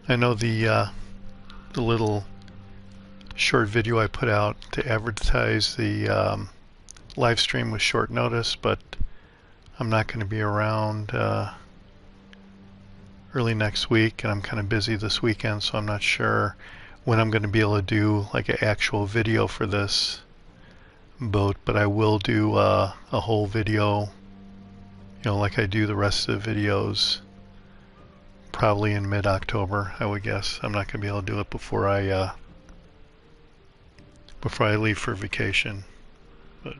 I know the little short video I put out to advertise the live stream was short notice, but I'm not going to be around early next week, and I'm kind of busy this weekend, so I'm not sure when I'm going to be able to do like an actual video for this boat, but I will do a whole video, like I do the rest of the videos, probably in mid-October, I would guess. I'm not going to be able to do it before I leave for vacation. But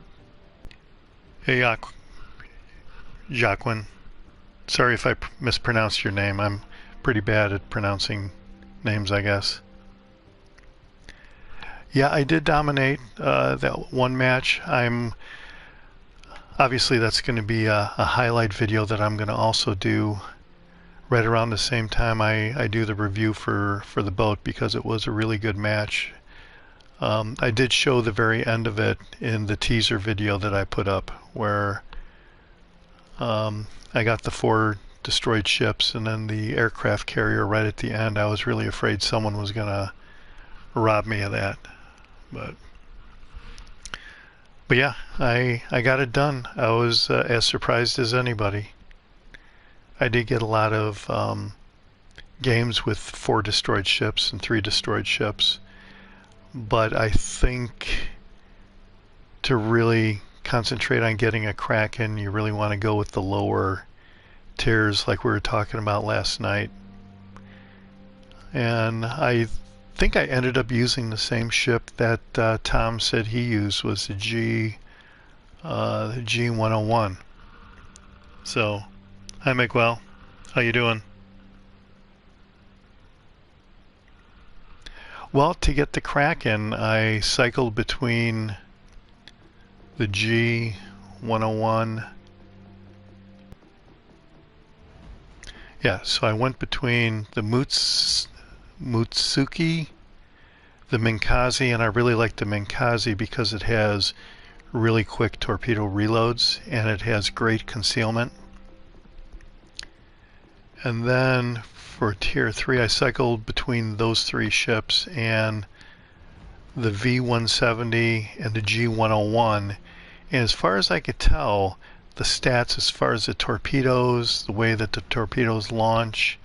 hey, Jacqueline, sorry if I mispronounced your name. I'm pretty bad at pronouncing names, I guess. Yeah, I did dominate that one match. Obviously that's going to be a highlight video that I'm going to also do right around the same time I do the review for the boat, because it was a really good match. I did show the very end of it in the teaser video that I put up, where I got the 4 destroyed ships and then the aircraft carrier right at the end. I was really afraid someone was going to rob me of that. But yeah, I got it done. I was as surprised as anybody. I did get a lot of games with 4 destroyed ships and 3 destroyed ships, but I think to really concentrate on getting a Kraken, you really want to go with the lower tiers like we were talking about last night. And I think I ended up using the same ship that Tom said he used, was the G101. So, hi Miguel, how you doing? Well, to get the Kraken, I cycled between the G101. Yeah, so I went between the Mutsuki, the Minkazi, and I really like the Minkazi because it has really quick torpedo reloads and it has great concealment. And then for tier 3 I cycled between those 3 ships and the V170 and the G101, and as far as I could tell, the stats as far as the torpedoes, the way that the torpedoes launch,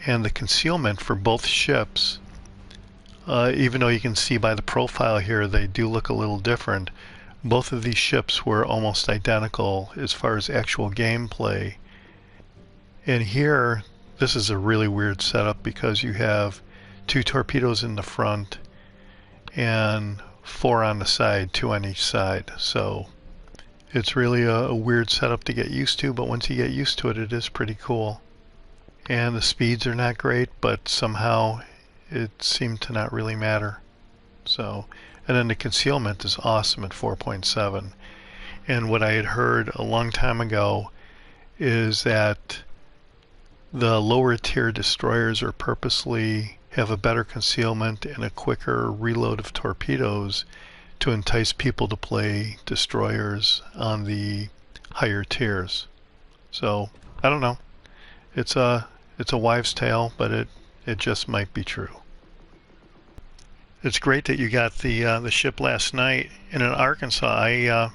and the concealment for both ships, even though you can see by the profile here they do look a little different, both of these ships were almost identical as far as actual gameplay. And here, this is a really weird setup because you have 2 torpedoes in the front and 4 on the side, 2 on each side. So it's really a weird setup to get used to, but once you get used to it, it is pretty cool. And the speeds are not great, but somehow it seemed to not really matter. So, and then the concealment is awesome at 4.7. And what I had heard a long time ago is that the lower tier destroyers are purposely have a better concealment and a quicker reload of torpedoes to entice people to play destroyers on the higher tiers. So I don't know. It's a wives' tale, but it just might be true. It's great that you got the ship last night. And in Arkansas,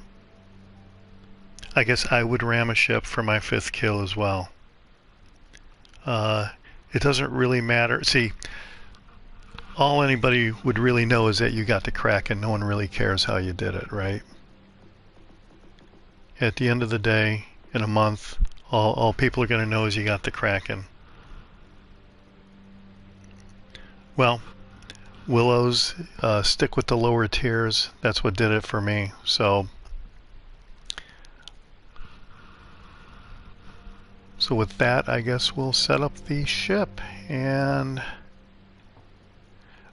I guess I would ram a ship for my 5th kill as well. It doesn't really matter. See, all anybody would really know is that you got the Kraken. No one really cares how you did it, right? At the end of the day, in a month, all people are going to know is you got the Kraken. Well, Willows, stick with the lower tiers. That's what did it for me. So with that, I guess we'll set up the ship. And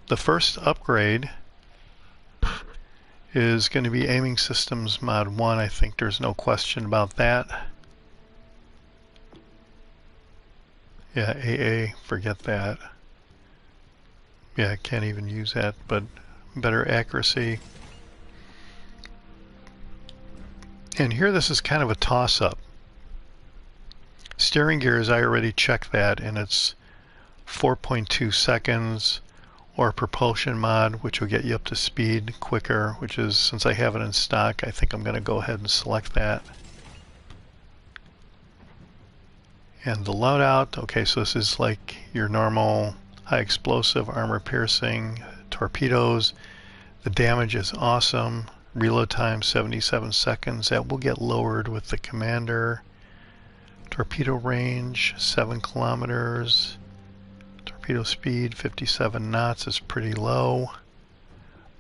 the first upgrade is going to be Aiming Systems Mod 1. I think there's no question about that. Yeah, AA, forget that. Yeah, I can't even use that, but better accuracy. And here this is kind of a toss-up. Steering gears, I already checked that, and it's 4.2 seconds, or propulsion mod, which will get you up to speed quicker, which is, since I have it in stock, I think I'm going to go ahead and select that. And the loadout, okay, so this is like your normal high explosive, armor piercing, torpedoes. The damage is awesome. Reload time 77 seconds. That will get lowered with the commander. Torpedo range 7 kilometers. Torpedo speed 57 knots is pretty low.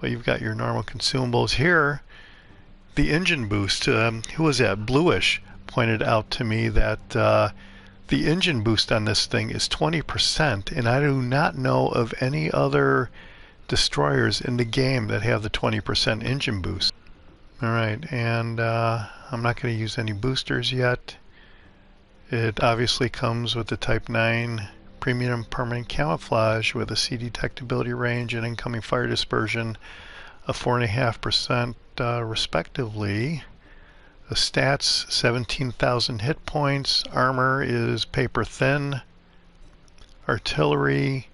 But you've got your normal consumables here. The engine boost, who was that? Bluish pointed out to me that the engine boost on this thing is 20%, and I do not know of any other destroyers in the game that have the 20% engine boost. Alright, and I'm not going to use any boosters yet. It obviously comes with the Type 9 Premium Permanent Camouflage with a sea detectability range and incoming fire dispersion of 4.5% respectively. The stats, 17,000 hit points. Armor is paper thin. Artillery,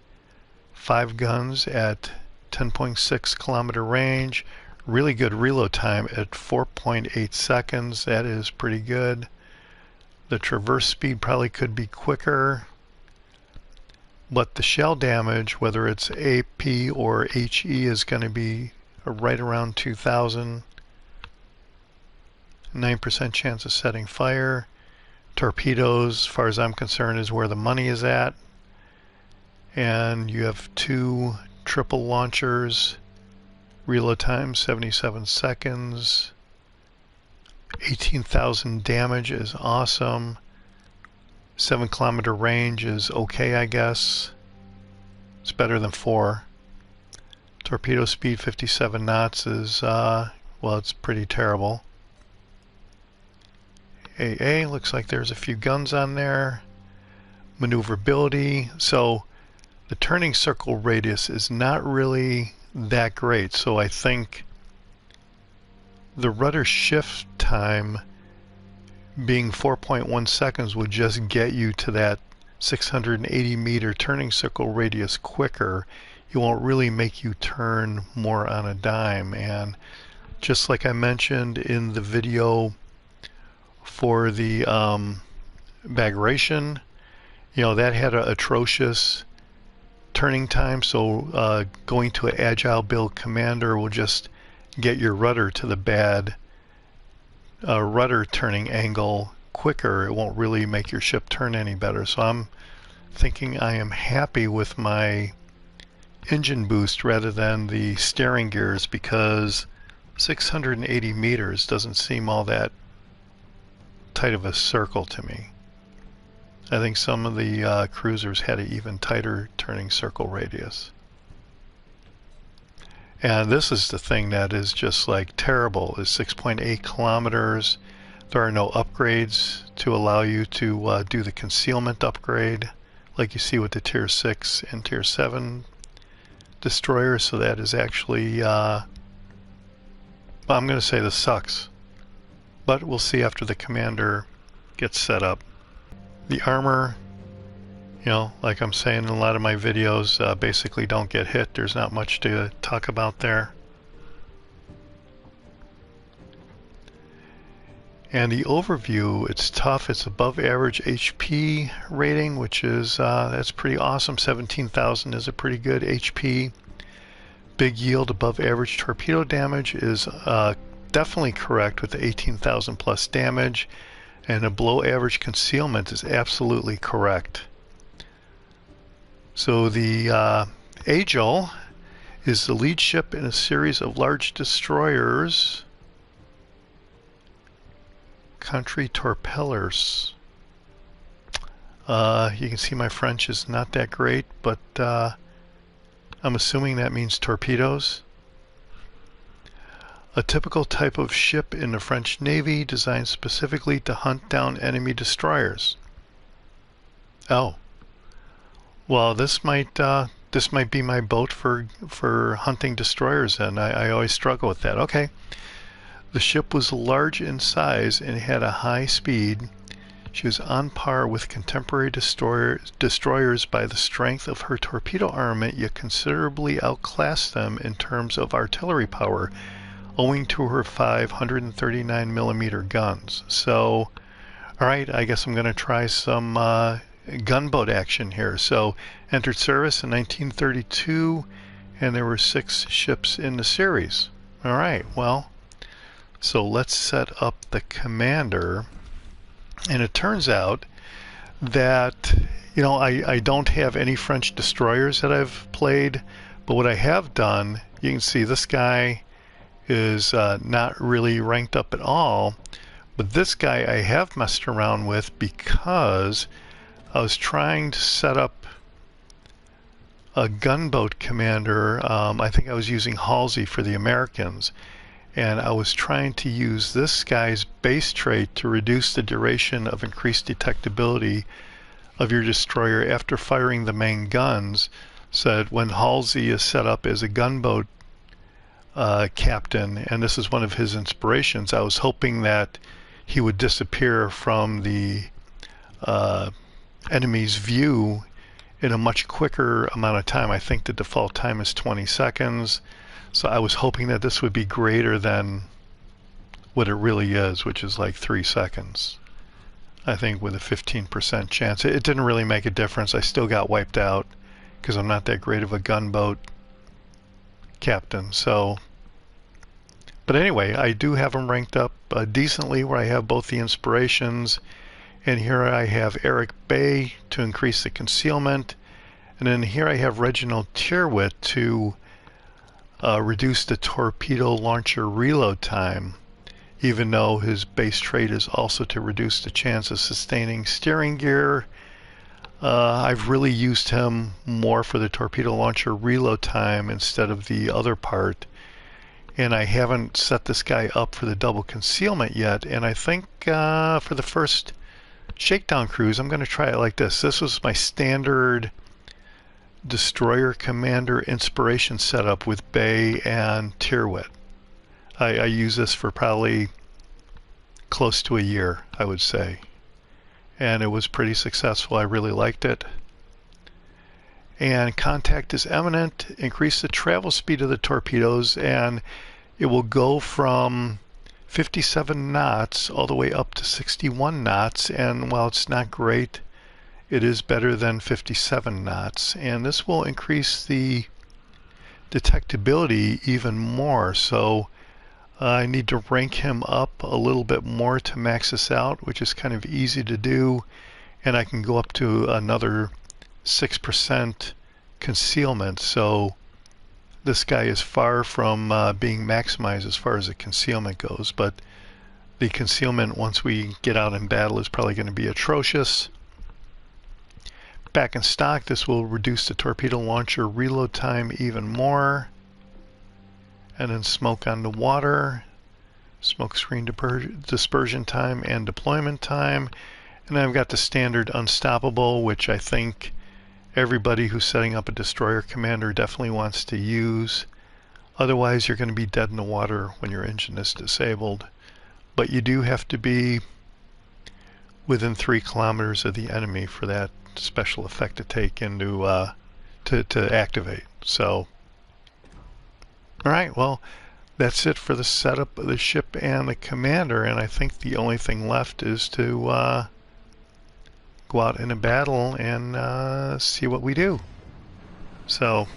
5 guns at 10.6 kilometer range. Really good reload time at 4.8 seconds. That is pretty good. The traverse speed probably could be quicker. But the shell damage, whether it's AP or HE, is going to be right around 2,000. 9% chance of setting fire. Torpedoes, as far as I'm concerned, is where the money is at. And you have 2 triple launchers. Reload time 77 seconds. 18,000 damage is awesome. 7 kilometer range is okay, I guess. It's better than 4. Torpedo speed 57 knots is, well, it's pretty terrible. AA, looks like there's a few guns on there. Maneuverability, so the turning circle radius is not really that great, so I think the rudder shift time being 4.1 seconds would just get you to that 680 meter turning circle radius quicker. It won't really make you turn more on a dime, and just like I mentioned in the video for the bagration, you know, that had an atrocious turning time, so going to an agile build commander will just get your rudder to the bad rudder turning angle quicker. It won't really make your ship turn any better. So I'm thinking I am happy with my engine boost rather than the steering gears, because 680 meters doesn't seem all that tight of a circle to me. I think some of the cruisers had an even tighter turning circle radius. And this is the thing that is just like terrible, is 6.8 kilometers. There are no upgrades to allow you to do the concealment upgrade like you see with the Tier 6 and Tier 7 destroyers. So that is actually, well, I'm going to say this sucks. But we'll see after the commander gets set up. The armor, you know, like I'm saying in a lot of my videos, basically don't get hit. There's not much to talk about there. And the overview, it's tough. It's above average HP rating, which is, that's pretty awesome. 17,000 is a pretty good HP. Big yield above average torpedo damage is definitely correct with the 18,000 plus damage. And a below average concealment is absolutely correct. So the Aigle is the lead ship in a series of large destroyers. Country torpillers. You can see my French is not that great, but I'm assuming that means torpedoes. A typical type of ship in the French Navy designed specifically to hunt down enemy destroyers. Oh. Well, this might be my boat for hunting destroyers, and I always struggle with that. Okay. The ship was large in size and had a high speed. She was on par with contemporary destroyers by the strength of her torpedo armament, yet considerably outclassed them in terms of artillery power, owing to her 539mm guns. So, alright, I guess I'm going to try some gunboat action here. So, entered service in 1932, and there were 6 ships in the series. Alright, well, so let's set up the commander. And it turns out that, you know, I don't have any French destroyers that I've played, but what I have done, you can see this guy is not really ranked up at all, but this guy I have messed around with because I was trying to set up a gunboat commander. I think I was using Halsey for the Americans, and I was trying to use this guy's base trait to reduce the duration of increased detectability of your destroyer after firing the main guns, so that when Halsey is set up as a gunboat captain, and this is one of his inspirations, I was hoping that he would disappear from the enemy's view in a much quicker amount of time. I think the default time is 20 seconds. So I was hoping that this would be greater than what it really is, which is like 3 seconds. I think with a 15% chance. It didn't really make a difference. I still got wiped out because I'm not that great of a gunboat captain. So, but anyway, I do have them ranked up decently, where I have both the inspirations, and here I have Eric Bay to increase the concealment, and then here I have Reginald Tyrwhitt to reduce the torpedo launcher reload time, even though his base trait is also to reduce the chance of sustaining steering gear. I've really used him more for the torpedo launcher reload time instead of the other part, and I haven't set this guy up for the double concealment yet. And I think for the first Shakedown cruise I'm going to try it like this. This was my standard destroyer commander inspiration setup with Bay and Tyrwhitt. I use this for probably close to a year, I would say, and it was pretty successful. I really liked it. And contact is imminent. Increase the travel speed of the torpedoes, and it will go from 57 knots all the way up to 61 knots, and while it's not great, it is better than 57 knots, and this will increase the detectability even more. So I need to rank him up a little bit more to max this out, which is kind of easy to do, and I can go up to another 6% concealment. So this guy is far from being maximized as far as the concealment goes, but the concealment once we get out in battle is probably going to be atrocious. Back in stock, this will reduce the torpedo launcher reload time even more. And then smoke on the water, smoke screen dispersion time and deployment time. And I've got the standard unstoppable, which I think everybody who's setting up a destroyer commander definitely wants to use. Otherwise, you're going to be dead in the water when your engine is disabled. But you do have to be within 3 kilometers of the enemy for that special effect to take into to activate. So, all right, well, that's it for the setup of the ship and the commander, and I think the only thing left is to go out in a battle and see what we do. So,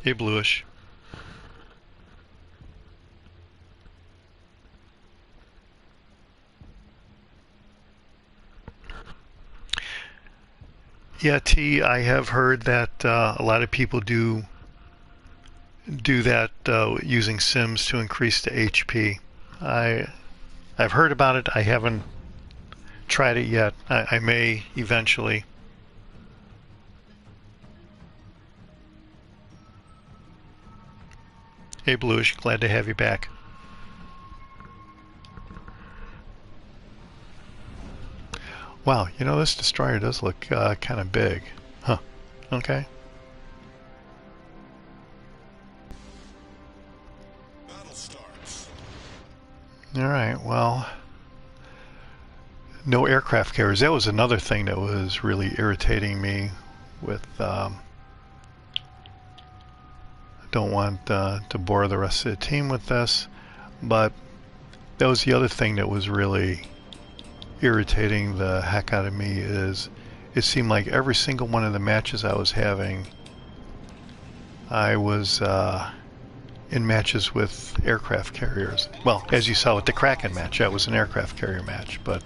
hey, Bluish. Yeah, T, I have heard that a lot of people do that using sims to increase the HP. I've heard about it. I haven't tried it yet. I may eventually. Hey, Bluish, glad to have you back. Wow, you know, this destroyer does look kind of big. Huh. Okay. Battle starts. Alright, well, no aircraft carriers. That was another thing that was really irritating me with, I don't want to bore the rest of the team with this, but that was the other thing that was really irritating the heck out of me. Is it seemed like every single one of the matches I was having, I was in matches with aircraft carriers. Well, as you saw with the Kraken match, that was an aircraft carrier match, but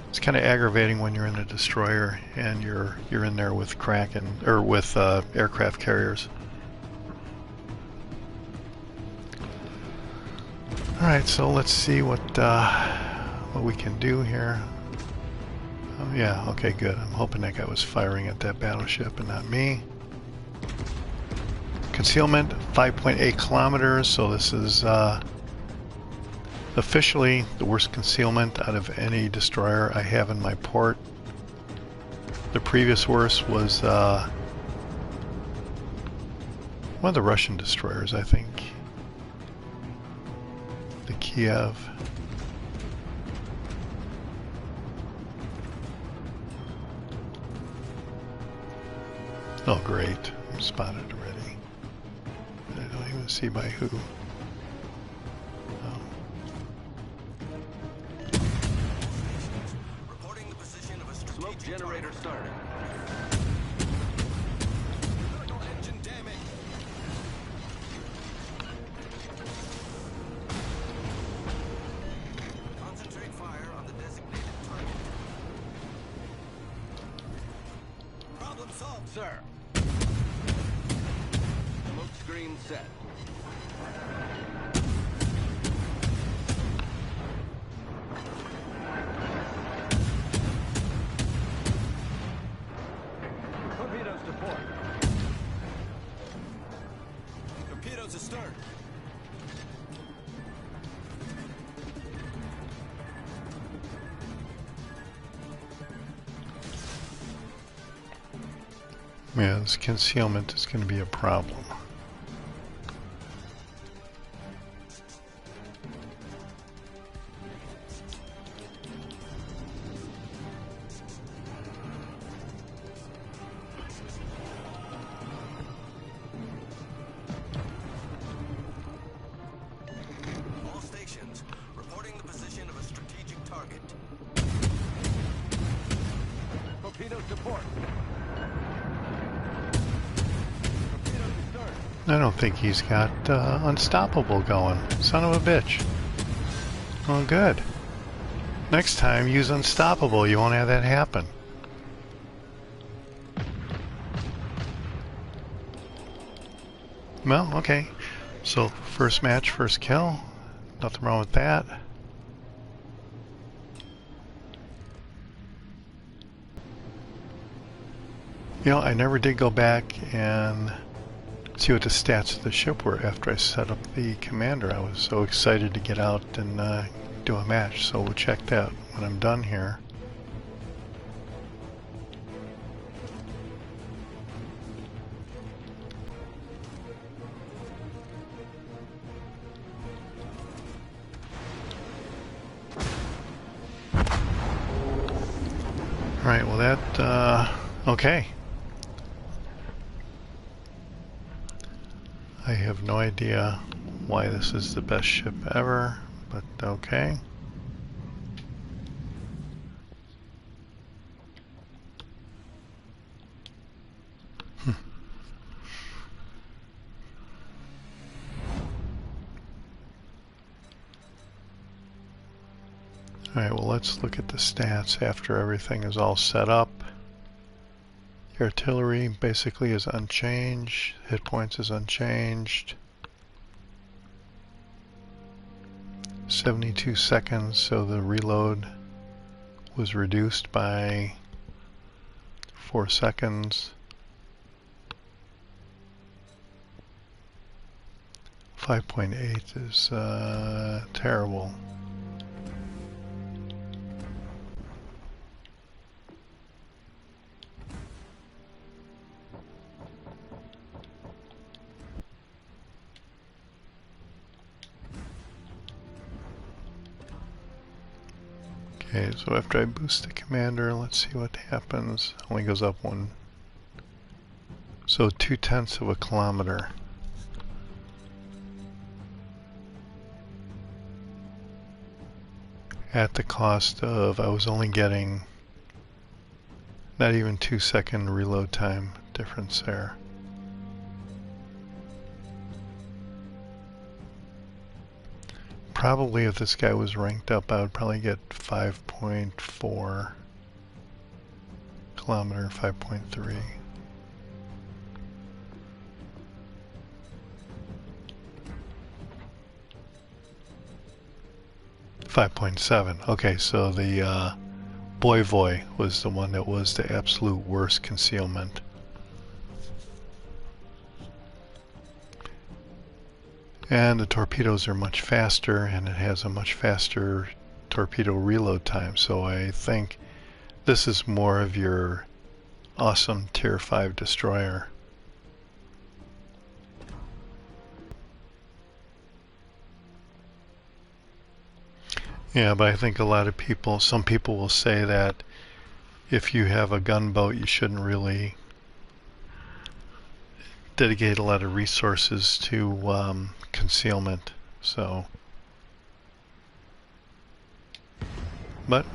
it's kind of aggravating when you're in a destroyer and you're in there with Kraken or with aircraft carriers. Alright, so let's see what we can do here. Oh yeah, okay, good. I'm hoping that guy was firing at that battleship and not me. Concealment, 5.8 kilometers, so this is officially the worst concealment out of any destroyer I have in my port. The previous worst was one of the Russian destroyers, I think. The Kiev. Oh great, I'm spotted already. I don't even see by who. Oh. Reporting the position of a smoke generator started. Engine damage. Concentrate fire on the designated target. Problem solved, sir. Smoke screen set. Torpedoes to port. Torpedoes astern. Yeah, this concealment is going to be a problem. All stations reporting the position of a strategic target. Torpedoes to port. Torpedoes astern. I don't think he's got Unstoppable going. Son of a bitch. Well, good. Next time, use Unstoppable. You won't have that happen. Well, okay. So, first match, first kill. Nothing wrong with that. You know, I never did go back and see what the stats of the ship were after I set up the commander. I was so excited to get out and do a match, so we'll check that when I'm done here. Alright, well that, okay. I have no idea why this is the best ship ever, but okay. Alright, well let's look at the stats after everything is all set up. The artillery basically is unchanged, hit points is unchanged. 72 seconds, so the reload was reduced by 4 seconds. 5.8 is terrible. Okay, so after I boost the commander, let's see what happens. Only goes up one. So 0.2 of a kilometer. At the cost of, I was only getting not even 2-second reload time difference there. Probably if this guy was ranked up, I would probably get 5.4 kilometer, 5.3. 5.7. Okay, so the Boy was the one that was the absolute worst concealment. And the torpedoes are much faster, and it has a much faster torpedo reload time, so I think this is more of your awesome Tier 5 destroyer. Yeah, but I think a lot of people, some people will say that if you have a gunboat, you shouldn't really dedicate a lot of resources to concealment. So, but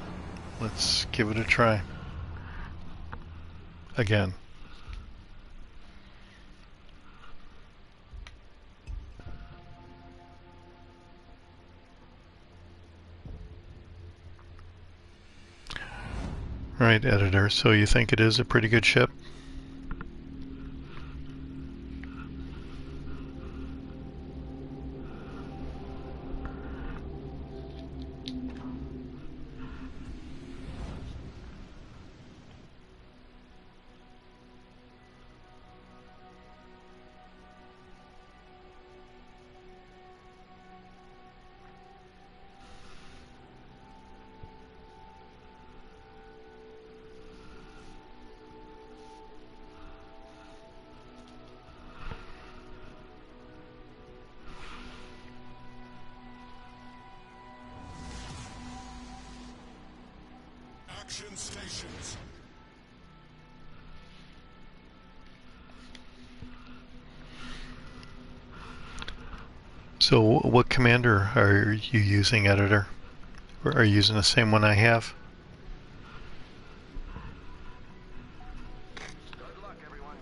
let's give it a try again. Right, editor, so you think it is a pretty good ship? Action stations. So what commander are you using, editor? Or are you using the same one I have? Good luck, everyone.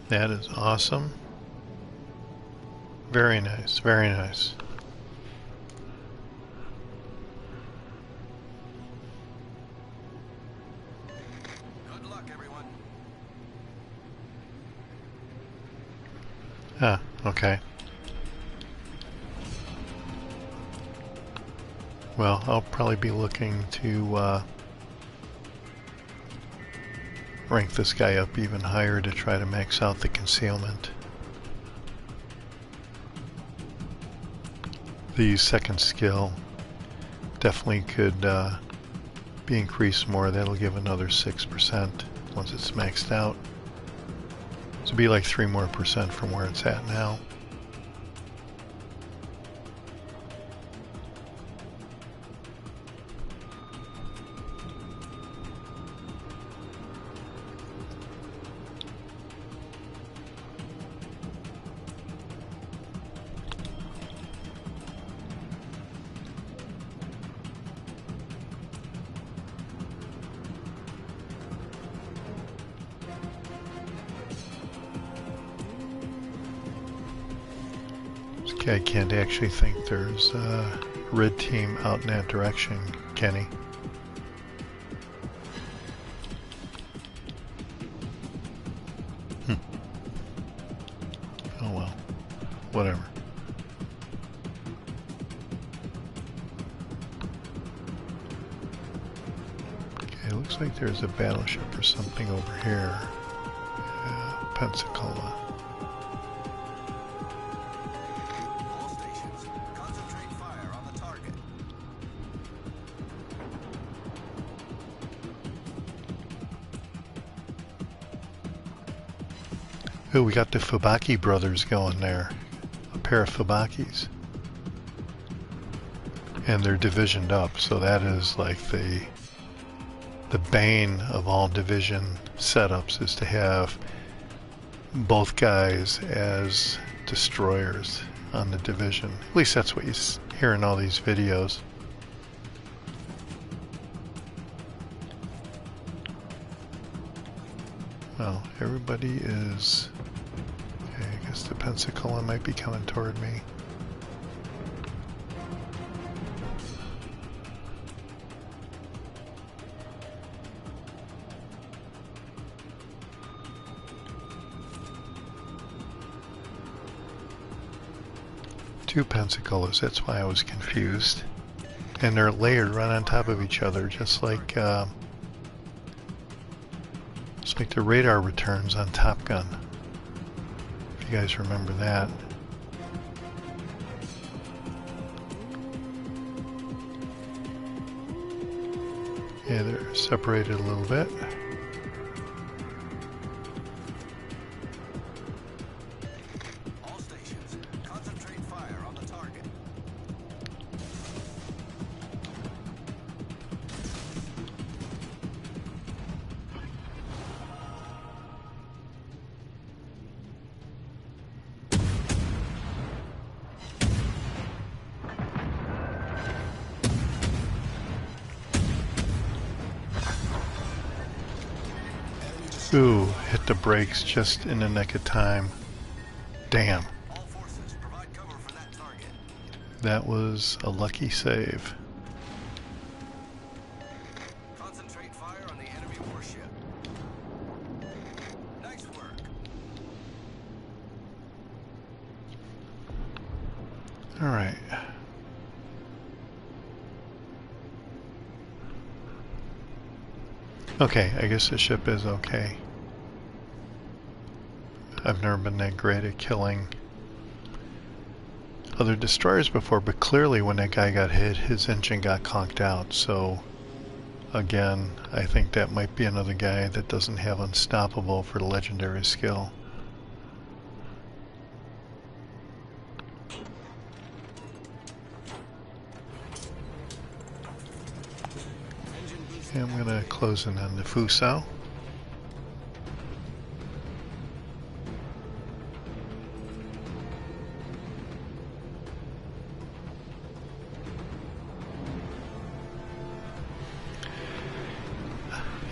That is awesome. Very nice, very nice. Good luck, everyone. Ah, okay. Well, I'll probably be looking to rank this guy up even higher to try to max out the concealment. The second skill definitely could be increased more. That'll give another 6% once it's maxed out. So it'll be like 3% more from where it's at now. Okay, I can't actually think there's a red team out in that direction, Kenny. Oh well, whatever. It looks like there's a battleship or something over here. Yeah, Pensacola. All stations, concentrate fire on the target. Oh, we got the Fubaki brothers going there. A pair of Fubakis. And they're divisioned up, so that is like the bane of all division setups, is to have both guys as destroyers on the division. At least that's what you hear in all these videos. Well, everybody is... Okay, I guess the Pensacola might be coming toward me. Two Pensacola's, that's why I was confused. And they're layered right on top of each other, just like the radar returns on Top Gun. If you guys remember that. Yeah, they're separated a little bit. All stations, concentrate fire on the target. Ooh, hit the brakes just in the nick of time. Damn. All forces, provide cover for that target. That was a lucky save. Concentrate fire on the enemy warship. Nice work. Alright. Okay, I guess the ship is okay. I've never been that great at killing other destroyers before, but clearly when that guy got hit, his engine got conked out, so again, I think that might be another guy that doesn't have Unstoppable for the legendary skill. Okay, I'm going to close in on the Fuso.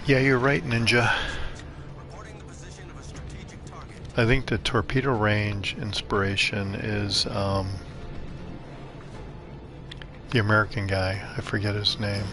Yeah, you're right, Ninja. Reporting the position of a strategic target. I think the torpedo range inspiration is the American guy. I forget his name.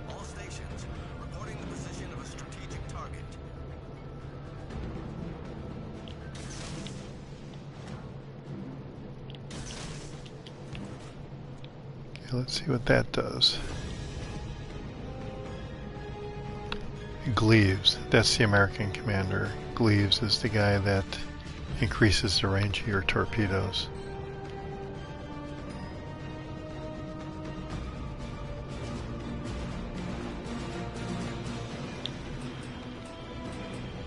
All stations, reporting the position of a strategic target. Okay, let's see what that does. Gleaves, that's the American commander. Gleaves is the guy that increases the range of your torpedoes.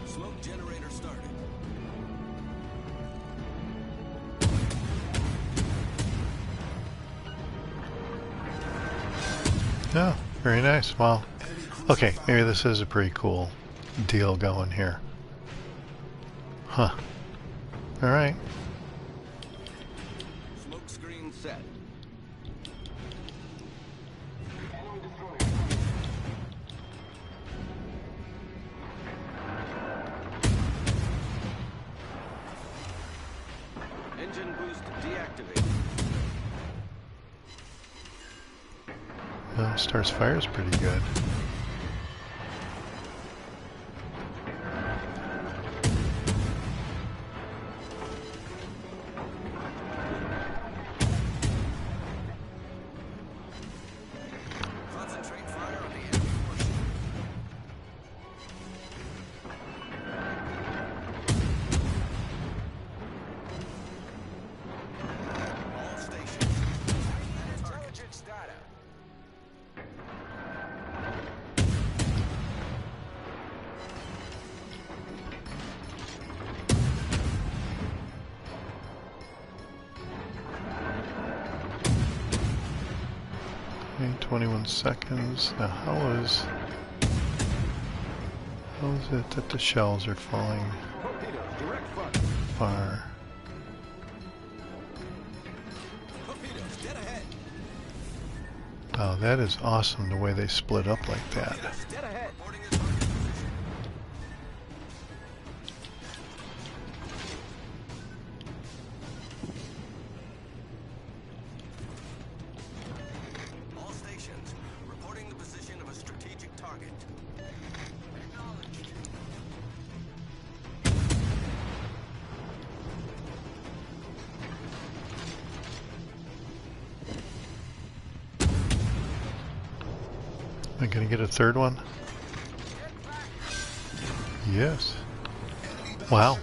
Smoke generator started. Oh, very nice. Well, okay, maybe this is a pretty cool deal going here. Huh. Alright. Smoke screen set. Engine boost deactivated. Well, starts fire's pretty good. Concentrate fire on the enemy warship. All stations. Intelligence data. Okay, 21 seconds. Now how is it that the shells are falling Torpedoes, direct front. far? Torpedoes, dead ahead. Oh, that is awesome the way they split up like that. Torpedoes, dead ahead. Reporting the target position. All stations, reporting the position of a strategic target. Acknowledged. Am I gonna get a third one? Yes. Wow.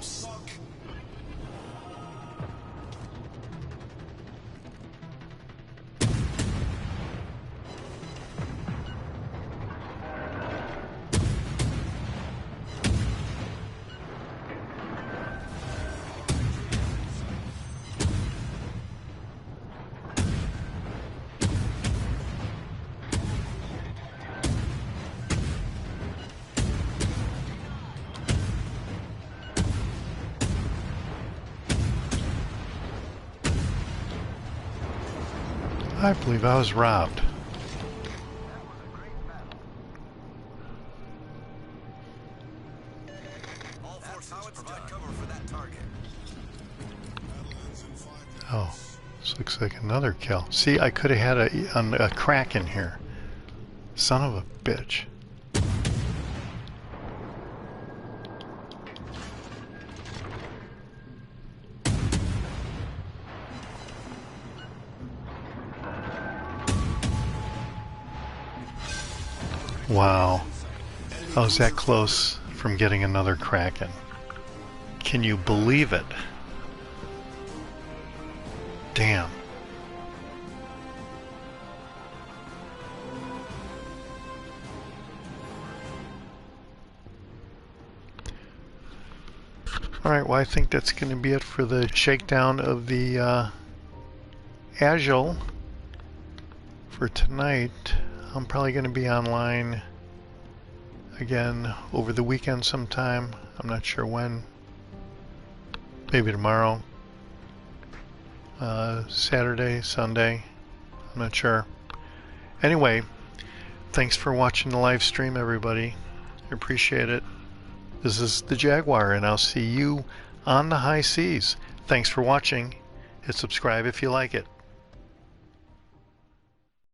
I believe I was robbed. All forces provide cover for that target. Oh, this looks like another kill. See, I could have had a Kraken here. Son of a bitch. Wow. I was that close from getting another Kraken. Can you believe it? Damn. Alright, well I think that's going to be it for the shakedown of the Aigle for tonight. I'm probably going to be online again over the weekend sometime. I'm not sure when. Maybe tomorrow. Saturday, Sunday. I'm not sure. Anyway, thanks for watching the live stream, everybody. I appreciate it. This is the Jaguar, and I'll see you on the high seas. Thanks for watching. Hit subscribe if you like it.